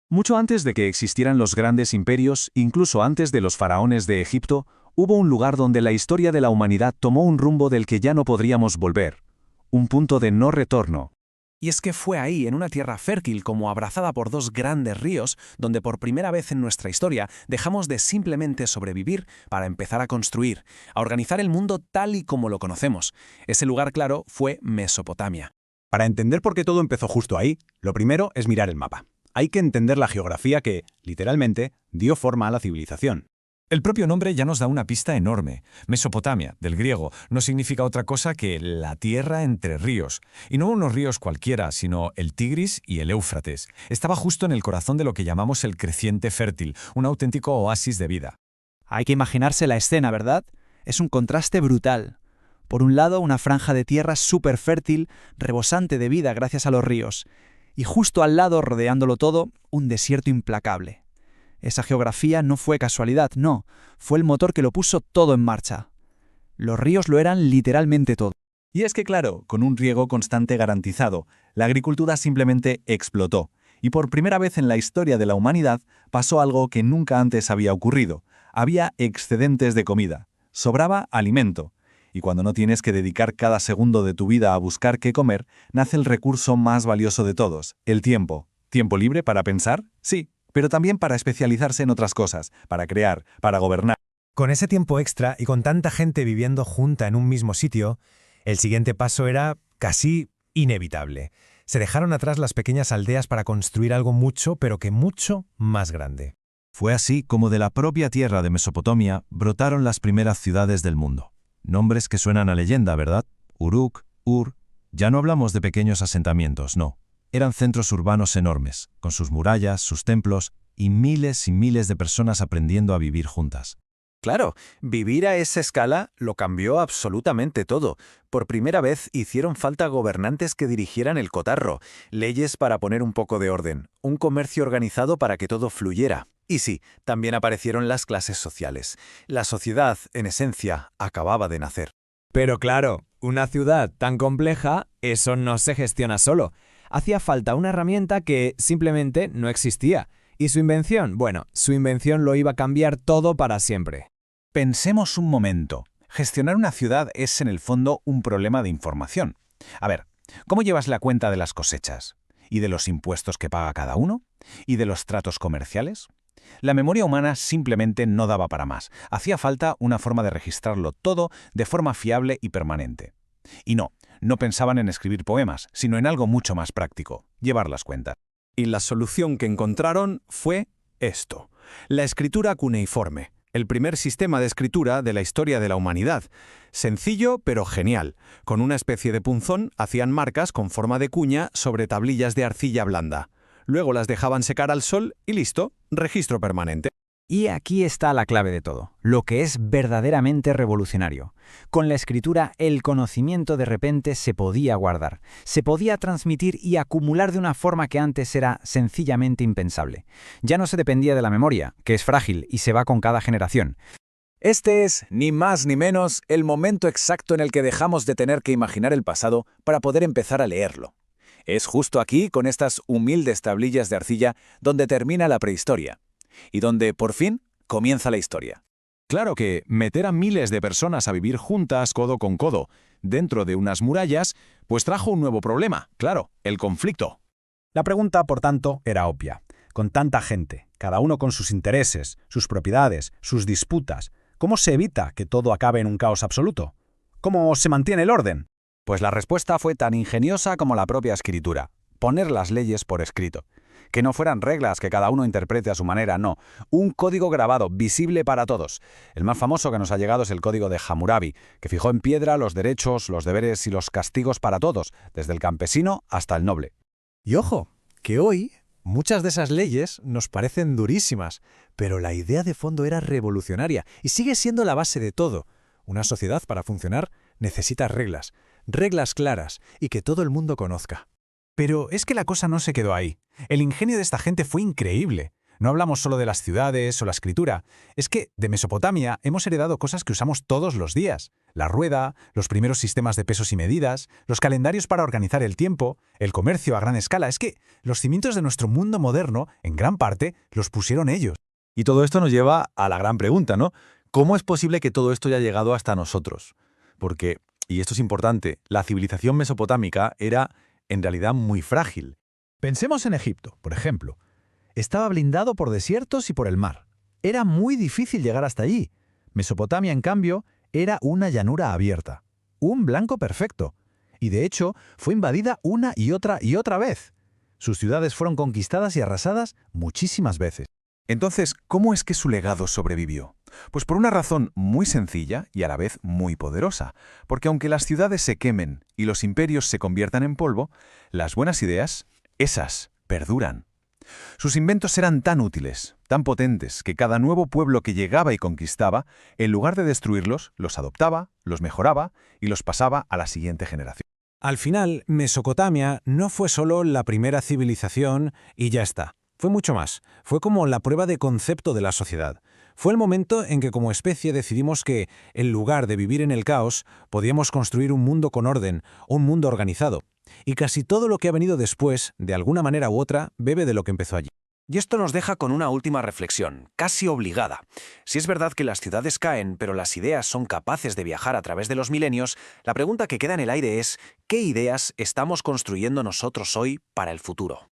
Mucho antes de que existieran los grandes imperios, incluso antes de los faraones de Egipto, hubo un lugar donde la historia de la humanidad tomó un rumbo del que ya no podríamos volver. Un punto de no retorno. Y es que fue ahí, en una tierra fértil como abrazada por dos grandes ríos, donde por primera vez en nuestra historia dejamos de simplemente sobrevivir para empezar a construir, a organizar el mundo tal y como lo conocemos. Ese lugar, claro, fue Mesopotamia. Para entender por qué todo empezó justo ahí, lo primero es mirar el mapa. Hay que entender la geografía que, literalmente, dio forma a la civilización. El propio nombre ya nos da una pista enorme. Mesopotamia, del griego, no significa otra cosa que la tierra entre ríos. Y no unos ríos cualquiera, sino el Tigris y el Éufrates. Estaba justo en el corazón de lo que llamamos el creciente fértil, un auténtico oasis de vida. Hay que imaginarse la escena, ¿verdad? Es un contraste brutal. Por un lado, una franja de tierra súper fértil, rebosante de vida gracias a los ríos. Y justo al lado, rodeándolo todo, un desierto implacable. Esa geografía no fue casualidad, no, fue el motor que lo puso todo en marcha. Los ríos lo eran literalmente todo. Y es que claro, con un riego constante garantizado, la agricultura simplemente explotó. Y por primera vez en la historia de la humanidad pasó algo que nunca antes había ocurrido. Había excedentes de comida, sobraba alimento. Y cuando no tienes que dedicar cada segundo de tu vida a buscar qué comer, nace el recurso más valioso de todos, el tiempo. ¿Tiempo libre para pensar? Sí, pero también para especializarse en otras cosas, para crear, para gobernar. Con ese tiempo extra y con tanta gente viviendo junta en un mismo sitio, el siguiente paso era casi inevitable. Se dejaron atrás las pequeñas aldeas para construir algo mucho, pero que mucho más grande. Fue así como de la propia tierra de Mesopotamia brotaron las primeras ciudades del mundo. Nombres que suenan a leyenda, ¿verdad? Uruk, Ur. Ya no hablamos de pequeños asentamientos, no. Eran centros urbanos enormes, con sus murallas, sus templos y miles de personas aprendiendo a vivir juntas. Claro, vivir a esa escala lo cambió absolutamente todo. Por primera vez hicieron falta gobernantes que dirigieran el cotarro, leyes para poner un poco de orden, un comercio organizado para que todo fluyera. Y sí, también aparecieron las clases sociales. La sociedad, en esencia, acababa de nacer. Pero claro, una ciudad tan compleja, eso no se gestiona solo. Hacía falta una herramienta que simplemente no existía. ¿Y su invención? Bueno, su invención lo iba a cambiar todo para siempre. Pensemos un momento. Gestionar una ciudad es en el fondo un problema de información. A ver, ¿cómo llevas la cuenta de las cosechas? ¿Y de los impuestos que paga cada uno? ¿Y de los tratos comerciales? La memoria humana simplemente no daba para más. Hacía falta una forma de registrarlo todo de forma fiable y permanente. Y no pensaban en escribir poemas, sino en algo mucho más práctico, llevar las cuentas. Y la solución que encontraron fue esto: la escritura cuneiforme, el primer sistema de escritura de la historia de la humanidad. Sencillo, pero genial. Con una especie de punzón hacían marcas con forma de cuña sobre tablillas de arcilla blanda. Luego las dejaban secar al sol y listo, registro permanente. Y aquí está la clave de todo, lo que es verdaderamente revolucionario. Con la escritura, el conocimiento de repente se podía guardar, se podía transmitir y acumular de una forma que antes era sencillamente impensable. Ya no se dependía de la memoria, que es frágil y se va con cada generación. Este es, ni más ni menos, el momento exacto en el que dejamos de tener que imaginar el pasado para poder empezar a leerlo. Es justo aquí, con estas humildes tablillas de arcilla, donde termina la prehistoria. Y donde, por fin, comienza la historia. Claro que meter a miles de personas a vivir juntas, codo con codo, dentro de unas murallas, pues trajo un nuevo problema, claro, el conflicto. La pregunta, por tanto, era obvia. Con tanta gente, cada uno con sus intereses, sus propiedades, sus disputas, ¿cómo se evita que todo acabe en un caos absoluto? ¿Cómo se mantiene el orden? Pues la respuesta fue tan ingeniosa como la propia escritura: poner las leyes por escrito. Que no fueran reglas que cada uno interprete a su manera, no. Un código grabado, visible para todos. El más famoso que nos ha llegado es el Código de Hammurabi, que fijó en piedra los derechos, los deberes y los castigos para todos, desde el campesino hasta el noble. Y ojo, que hoy muchas de esas leyes nos parecen durísimas, pero la idea de fondo era revolucionaria y sigue siendo la base de todo. Una sociedad, para funcionar, necesita reglas, reglas claras y que todo el mundo conozca. Pero es que la cosa no se quedó ahí. El ingenio de esta gente fue increíble. No hablamos solo de las ciudades o la escritura. Es que de Mesopotamia hemos heredado cosas que usamos todos los días. La rueda, los primeros sistemas de pesos y medidas, los calendarios para organizar el tiempo, el comercio a gran escala. Es que los cimientos de nuestro mundo moderno, en gran parte, los pusieron ellos. Y todo esto nos lleva a la gran pregunta, ¿no? ¿Cómo es posible que todo esto haya llegado hasta nosotros? Porque, y esto es importante, la civilización mesopotámica era, en realidad, muy frágil. Pensemos en Egipto, por ejemplo. Estaba blindado por desiertos y por el mar. Era muy difícil llegar hasta allí. Mesopotamia, en cambio, era una llanura abierta. Un blanco perfecto. Y de hecho, fue invadida una y otra vez. Sus ciudades fueron conquistadas y arrasadas muchísimas veces. Entonces, ¿cómo es que su legado sobrevivió? Pues por una razón muy sencilla y a la vez muy poderosa, porque aunque las ciudades se quemen y los imperios se conviertan en polvo, las buenas ideas, esas, perduran. Sus inventos eran tan útiles, tan potentes, que cada nuevo pueblo que llegaba y conquistaba, en lugar de destruirlos, los adoptaba, los mejoraba y los pasaba a la siguiente generación. Al final, Mesopotamia no fue solo la primera civilización y ya está. Fue mucho más. Fue como la prueba de concepto de la sociedad. Fue el momento en que como especie decidimos que, en lugar de vivir en el caos, podíamos construir un mundo con orden, un mundo organizado. Y casi todo lo que ha venido después, de alguna manera u otra, bebe de lo que empezó allí. Y esto nos deja con una última reflexión, casi obligada. Si es verdad que las ciudades caen, pero las ideas son capaces de viajar a través de los milenios, la pregunta que queda en el aire es, ¿qué ideas estamos construyendo nosotros hoy para el futuro?